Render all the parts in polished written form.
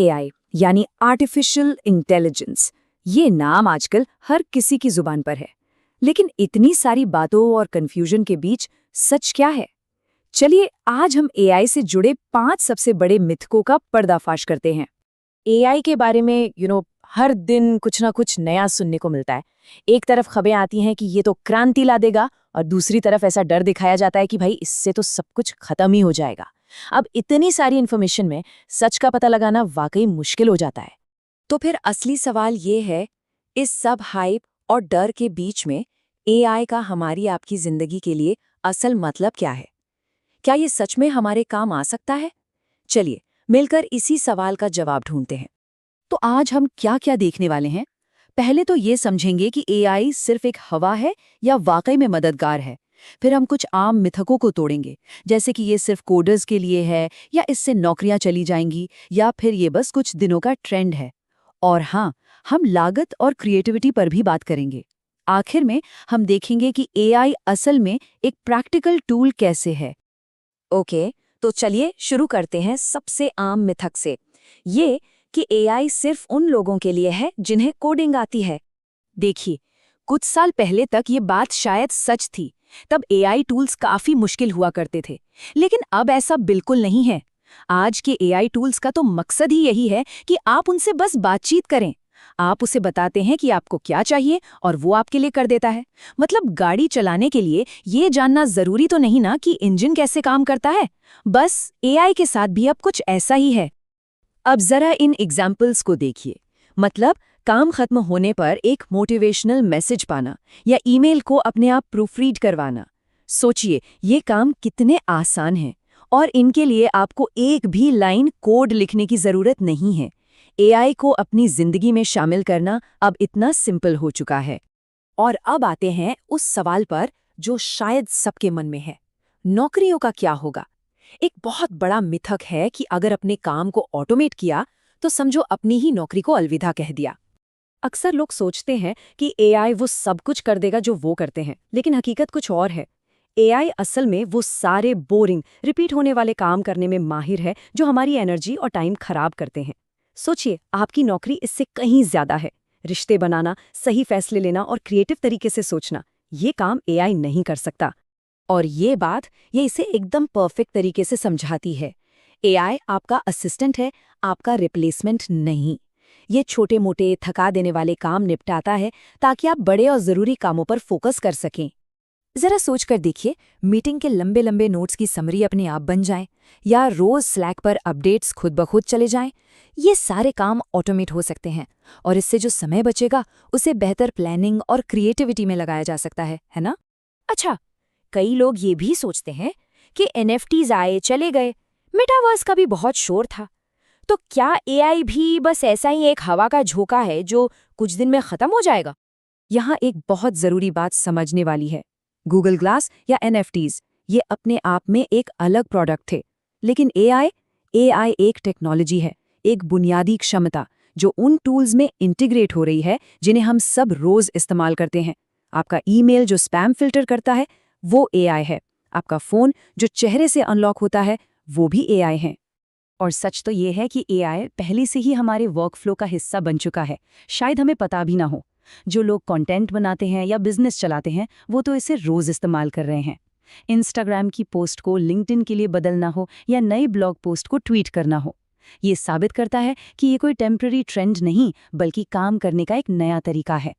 AI यानी artificial intelligence, ये नाम आजकल हर किसी की जुबान पर है। लेकिन इतनी सारी बातों और कंफ्यूजन के बीच सच क्या है? चलिए आज हम एआई से जुड़े 5 सबसे बड़े मिथकों का पर्दाफाश करते हैं। एआई के बारे में हर दिन कुछ ना कुछ नया सुनने को मिलता है। एक तरफ खबरें आती हैं कि ये तो क्रांति ला देगा और दूसरी तरफ ऐसा डर दिखाया जाता है कि भाई इससे तो सब कुछ खत्म ही हो जाएगा। अब इतनी सारी इन्फॉर्मेशन में सच का पता लगाना वाकई मुश्किल हो जाता है। तो फिर असली सवाल ये है, इस सब हाइप और डर के बीच में एआई का हमारी आपकी जिंदगी के लिए असल मतलब क्या है? क्या ये सच में हमारे काम आ सकता है? चलिए मिलकर इसी सवाल का जवाब ढूंढते हैं। तो आज हम क्या क्या देखने वाले हैं? पहले तो ये समझेंगे कि एआई सिर्फ एक हवा है या वाकई में मददगार है। फिर हम कुछ आम मिथकों को तोड़ेंगे, जैसे कि ये सिर्फ कोडर्स के लिए है या इससे नौकरियां चली जाएंगी या फिर ये बस कुछ दिनों का ट्रेंड है। और हाँ, हम लागत और क्रिएटिविटी पर भी बात करेंगे। आखिर में हम देखेंगे कि एआई असल में एक प्रैक्टिकल टूल कैसे है। ओके, तो चलिए शुरू करते हैं सबसे आम मिथक से, ये कि एआई सिर्फ उन लोगों के लिए है जिन्हें कोडिंग आती है। देखिए, कुछ साल पहले तक ये बात शायद सच थी। तब एआई टूल्स काफी मुश्किल हुआ करते थे, लेकिन अब ऐसा बिल्कुल नहीं है। आज के एआई टूल्स का तो मकसद ही यही है कि आप उनसे बस बातचीत करें। आप उसे बताते हैं कि आपको क्या चाहिए और वो आपके लिए कर देता है। मतलब गाड़ी चलाने के लिए ये जानना जरूरी तो नहीं ना कि इंजन कैसे काम करता है। बस एआई के साथ भी अब कुछ ऐसा ही है। अब जरा इन एग्जाम्पल्स को देखिए। मतलब काम खत्म होने पर एक मोटिवेशनल मैसेज पाना या ईमेल को अपने आप प्रूफरीड करवाना। सोचिए, ये काम कितने आसान हैं और इनके लिए आपको एक भी लाइन कोड लिखने की जरूरत नहीं है। एआई को अपनी जिंदगी में शामिल करना अब इतना सिंपल हो चुका है। और अब आते हैं उस सवाल पर जो शायद सबके मन में है, नौकरियों का क्या होगा? एक बहुत बड़ा मिथक है कि अगर अपने काम को ऑटोमेट किया तो समझो अपनी ही नौकरी को अलविदा कह दिया। अक्सर लोग सोचते हैं कि एआई वो सब कुछ कर देगा जो वो करते हैं, लेकिन हकीकत कुछ और है। एआई असल में वो सारे बोरिंग, रिपीट होने वाले काम करने में माहिर है जो हमारी एनर्जी और टाइम खराब करते हैं। सोचिए, आपकी नौकरी इससे कहीं ज्यादा है। रिश्ते बनाना, सही फैसले लेना और क्रिएटिव तरीके से सोचना, ये काम एआई नहीं कर सकता। और ये इसे एकदम परफेक्ट तरीके से समझाती है। एआई आपका असिस्टेंट है, आपका रिप्लेसमेंट नहीं। ये छोटे मोटे थका देने वाले काम निपटाता है ताकि आप बड़े और जरूरी कामों पर फोकस कर सकें। जरा सोचकर देखिए, मीटिंग के लंबे लंबे नोट्स की समरी अपने आप बन जाए या रोज स्लैक पर अपडेट्स खुद ब खुद चले जाएं। ये सारे काम ऑटोमेट हो सकते हैं और इससे जो समय बचेगा उसे बेहतर प्लानिंग और क्रिएटिविटी में लगाया जा सकता है ना? अच्छा, कई लोग ये भी सोचते हैं कि एनएफटीज आए चले गए, मेटावर्स का भी बहुत शोर था। तो क्या एआई भी बस ऐसा ही एक हवा का झोंका है जो कुछ दिन में खत्म हो जाएगा? यहाँ एक बहुत जरूरी बात समझने वाली है। गूगल ग्लास या एनएफटीज ये अपने आप में एक अलग प्रोडक्ट थे, लेकिन एआई एक टेक्नोलॉजी है, एक बुनियादी क्षमता जो उन टूल्स में इंटीग्रेट हो रही है जिन्हें हम सब रोज इस्तेमाल करते हैं। आपका ईमेल जो स्पैम फिल्टर करता है वो एआई है। आपका फोन जो चेहरे से अनलॉक होता है वो भी एआई है। और सच तो ये है कि एआई पहले से ही हमारे वर्कफ्लो का हिस्सा बन चुका है, शायद हमें पता भी ना हो। जो लोग कंटेंट बनाते हैं या बिजनेस चलाते हैं वो तो इसे रोज इस्तेमाल कर रहे हैं। इंस्टाग्राम की पोस्ट को लिंक्डइन के लिए बदलना हो या नई ब्लॉग पोस्ट को ट्वीट करना हो, ये साबित करता है कि ये कोई टेम्पररी ट्रेंड नहीं बल्कि काम करने का एक नया तरीका है।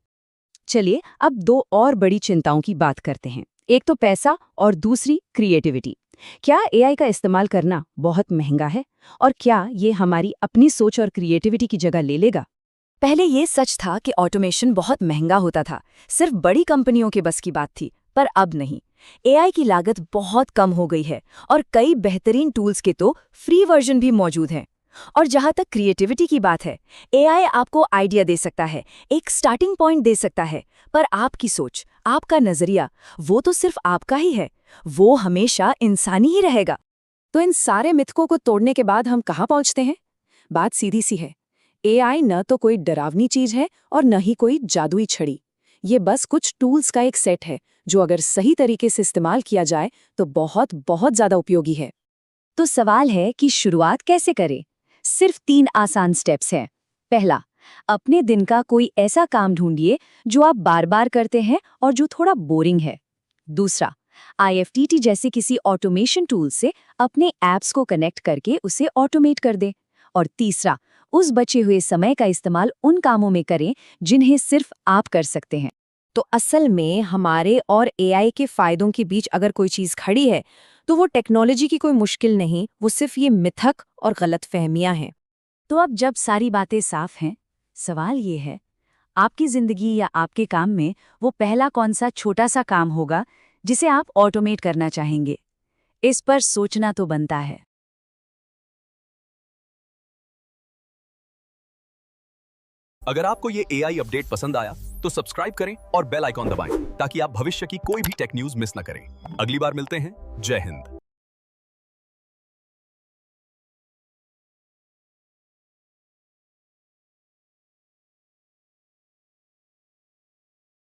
चलिए अब 2 और बड़ी चिंताओं की बात करते हैं। एक तो पैसा और दूसरी क्रिएटिविटी। क्या एआई का इस्तेमाल करना बहुत महंगा है और क्या ये हमारी अपनी सोच और क्रिएटिविटी की जगह ले लेगा? पहले ये सच था कि ऑटोमेशन बहुत महंगा होता था, सिर्फ बड़ी कंपनियों के बस की बात थी, पर अब नहीं। एआई की लागत बहुत कम हो गई है और कई बेहतरीन टूल्स के तो फ्री वर्जन भी मौजूद हैं। और जहाँ तक क्रिएटिविटी की बात है, एआई आपको आइडिया दे सकता है, एक स्टार्टिंग पॉइंट दे सकता है, पर आपकी सोच, आपका नजरिया, वो तो सिर्फ आपका ही है, वो हमेशा इंसानी ही रहेगा। तो इन सारे मिथकों को तोड़ने के बाद हम कहाँ पहुँचते हैं? बात सीधी सी है, एआई न तो कोई डरावनी चीज है और न ही कोई जादुई छड़ी। ये बस कुछ टूल्स का एक सेट है जो अगर सही तरीके से इस्तेमाल किया जाए तो बहुत बहुत ज्यादा उपयोगी है। तो सवाल है कि शुरुआत कैसे करें? सिर्फ 3 आसान स्टेप्स हैं। पहला, अपने दिन का कोई ऐसा काम ढूंढिए जो आप बार बार करते हैं और जो थोड़ा बोरिंग है। दूसरा, IFTT जैसे किसी ऑटोमेशन टूल से अपने ऐप्स को कनेक्ट करके उसे ऑटोमेट कर दें। और तीसरा, उस बचे हुए समय का इस्तेमाल उन कामों में करें जिन्हें सिर्फ आप कर सकते हैं। तो असल में हमारे और AI के फायदों के बीच अगर कोई चीज़ खड़ी है तो वो टेक्नोलॉजी की कोई मुश्किल नहीं, वो सिर्फ ये मिथक और गलतफहमियां हैं। तो अब जब सारी बातें साफ हैं, सवाल ये है, आपकी जिंदगी या आपके काम में वो पहला कौन सा छोटा सा काम होगा जिसे आप ऑटोमेट करना चाहेंगे? इस पर सोचना तो बनता है। अगर आपको ये AI अपडेट पसंद आया तो सब्सक्राइब करें और बेल आइकॉन दबाएं ताकि आप भविष्य की कोई भी टेक न्यूज़ मिस न करें। अगली बार मिलते हैं। जय हिंद।